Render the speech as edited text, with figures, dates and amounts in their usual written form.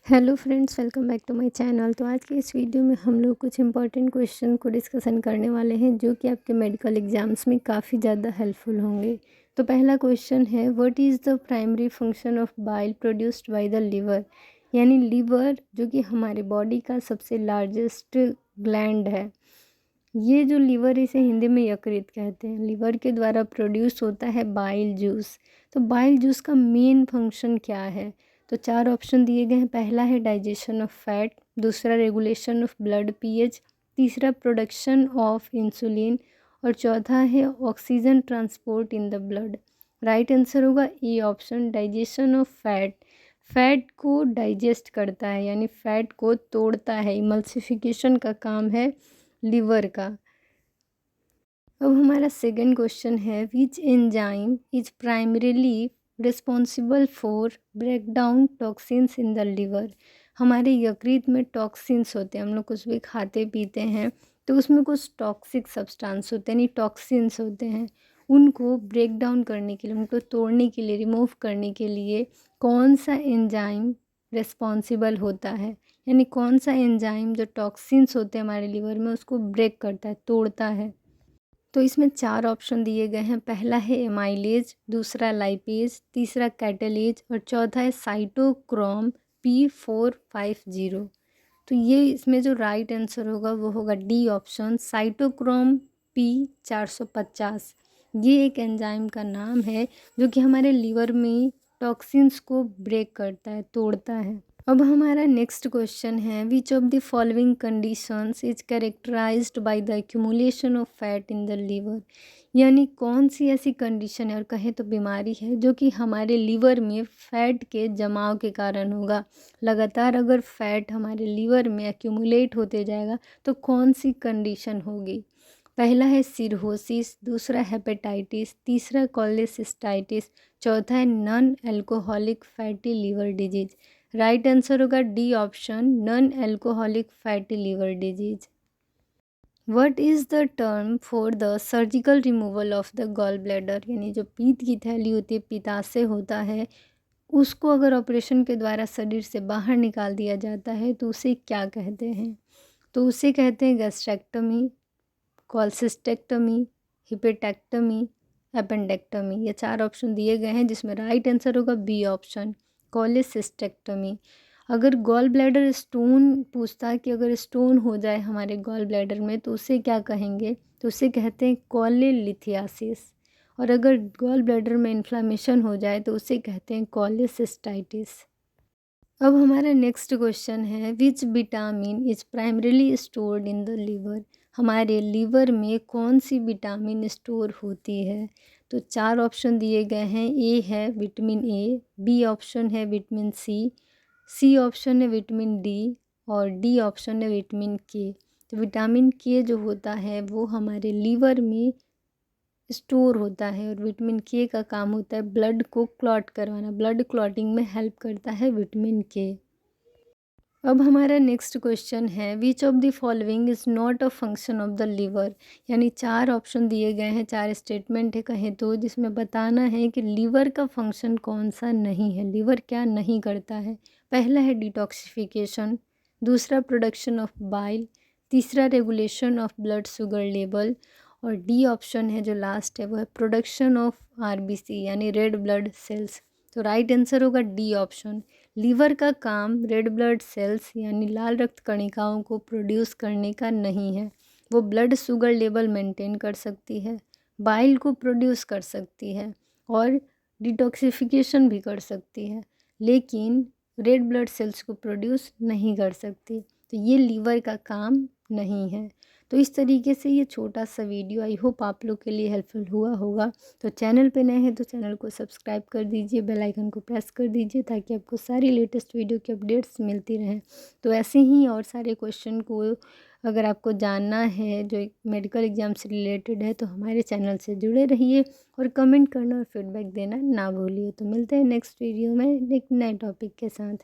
Hello friends, welcome back to my channel. तो आज के इस वीडियो में हम लोग कुछ इंपॉर्टेंट क्वेश्चन को डिस्कशन करने वाले हैं जो कि आपके मेडिकल एग्जाम्स में काफ़ी ज़्यादा हेल्पफुल होंगे। तो पहला क्वेश्चन है, what is the primary function of bile produced by the liver. यानी लिवर जो कि हमारे बॉडी का सबसे लार्जेस्ट ग्लैंड है, ये जो लिवर, इसे हिंदी में यकृत कहते हैं, लिवर के द्वारा प्रोड्यूस होता है बाइल जूस। तो बाइल जूस का मेन फंक्शन क्या है? तो चार ऑप्शन दिए गए हैं। पहला है डाइजेशन ऑफ फैट, दूसरा रेगुलेशन ऑफ ब्लड पीएच, तीसरा प्रोडक्शन ऑफ इंसुलिन और चौथा है oxygen transport in the blood. Right answer होगा A option, digestion of fat. Fat को डाइजेस्ट करता है, यानी फैट को तोड़ता है, इमल्सिफिकेशन का काम है लिवर का। अब हमारा सेकंड क्वेश्चन है, which enzyme is primarily responsible for break down toxins in the liver. हमारे यकृत में टॉक्सिन्स होते हैं, हम लोग कुछ भी खाते पीते हैं तो उसमें कुछ टॉक्सिक सब्सटेंस होते हैं, यानी टॉक्सिन्स होते हैं। उनको ब्रेक डाउन करने के लिए, उनको तोड़ने के लिए, रिमूव करने के लिए कौन सा एंजाइम रिस्पॉन्सिबल होता है, यानी कौन सा एंजाइम जो टॉक्सिन्स होते हैं हमारे लिवर में उसको ब्रेक करता है, तोड़ता है। तो इसमें चार ऑप्शन दिए गए हैं। पहला है एमाइलेज, दूसरा लाइपेज, तीसरा कैटलेज और चौथा है साइटोक्रोम P450। तो ये इसमें जो राइट आंसर होगा वो होगा डी ऑप्शन, साइटोक्रोम P450। ये एक एंजाइम का नाम है जो कि हमारे लीवर में टॉक्सिन्स को ब्रेक करता है, तोड़ता है। अब हमारा नेक्स्ट क्वेश्चन है, which of the following conditions is characterized by the accumulation of fat in the liver. यानी कौन सी ऐसी कंडीशन है, और कहें तो बीमारी है, जो कि हमारे लीवर में फैट के जमाव के कारण होगा। लगातार अगर फैट हमारे लीवर में एक्यूमुलेट होते जाएगा तो कौन सी कंडीशन होगी? पहला है सिरहोसिस, दूसरा हेपेटाइटिस, तीसरा कोलेसिस्टाइटिस, चौथा है non alcoholic fatty liver disease. Right answer होगा D option, non alcoholic fatty liver disease. What is the term for the surgical removal of the gall bladder. यानी जो पीत की थैली होती है, पित्ताशय होता है, उसको अगर ऑपरेशन के द्वारा शरीर से बाहर निकाल दिया जाता है तो उसे क्या कहते हैं? तो उसे कहते हैं गैस्ट्रेक्टमी, कॉलसिस्टेक्टमी, हिपेटेक्टमी, एपेंडेक्टमी। ये चार ऑप्शन दिए गए हैं जिसमें राइट आंसर होगा बी ऑप्शन, कॉलसिस्टेक्टमी। अगर गॉल ब्लैडर स्टोन पूछता है कि अगर स्टोन हो जाए हमारे गॉल ब्लैडर में तो उसे क्या कहेंगे? तो उसे कहते हैं कोलेलिथियासिस। और अगर गॉल ब्लैडर में इन्फ्लामेशन हो जाए तो उसे कहते हैं कोलेसिस्टाइटिस। अब हमारा नेक्स्ट क्वेश्चन है, which vitamin is primarily stored in the liver. हमारे लीवर में कौन सी विटामिन स्टोर होती है? तो चार ऑप्शन दिए गए हैं। ए है विटामिन ए, बी ऑप्शन है विटामिन सी ऑप्शन है विटामिन डी और डी ऑप्शन है विटामिन के। तो विटामिन के जो होता है वो हमारे लीवर में स्टोर होता है और विटामिन के का काम होता है ब्लड को क्लॉट करवाना, ब्लड क्लॉटिंग में हेल्प करता है विटामिन के। अब हमारा नेक्स्ट क्वेश्चन है, which of the following is not a function of the liver. यानी चार ऑप्शन दिए गए हैं, चार स्टेटमेंट है कहें तो, जिसमें बताना है कि लीवर का फंक्शन कौन सा नहीं है, लीवर क्या नहीं करता है। पहला है डिटॉक्सिफिकेशन, दूसरा प्रोडक्शन ऑफ बाइल, तीसरा regulation of blood sugar level और डी ऑप्शन है जो लास्ट है वो है प्रोडक्शन ऑफ आरबीसी यानी रेड ब्लड सेल्स। तो राइट आंसर होगा डी ऑप्शन। लीवर का काम रेड ब्लड सेल्स यानी लाल रक्त कणिकाओं को प्रोड्यूस करने का नहीं है। वो ब्लड शुगर लेवल मेंटेन कर सकती है, बाइल को प्रोड्यूस कर सकती है और डिटॉक्सिफिकेशन भी कर सकती है, लेकिन रेड ब्लड सेल्स को प्रोड्यूस नहीं कर सकती। तो ये लीवर का काम नहीं है। तो इस तरीके से ये छोटा सा वीडियो आई होप आप लोग के लिए हेल्पफुल हुआ होगा। तो चैनल पे नए हैं तो चैनल को सब्सक्राइब कर दीजिए, बेल आइकन को प्रेस कर दीजिए ताकि आपको सारी लेटेस्ट वीडियो की अपडेट्स मिलती रहें। तो ऐसे ही और सारे क्वेश्चन को अगर आपको जानना है जो मेडिकल एग्जाम से रिलेटेड है तो हमारे चैनल से जुड़े रहिए और कमेंट करना और फीडबैक देना ना भूलिए। तो मिलते हैं नेक्स्ट वीडियो में एक नए टॉपिक के साथ।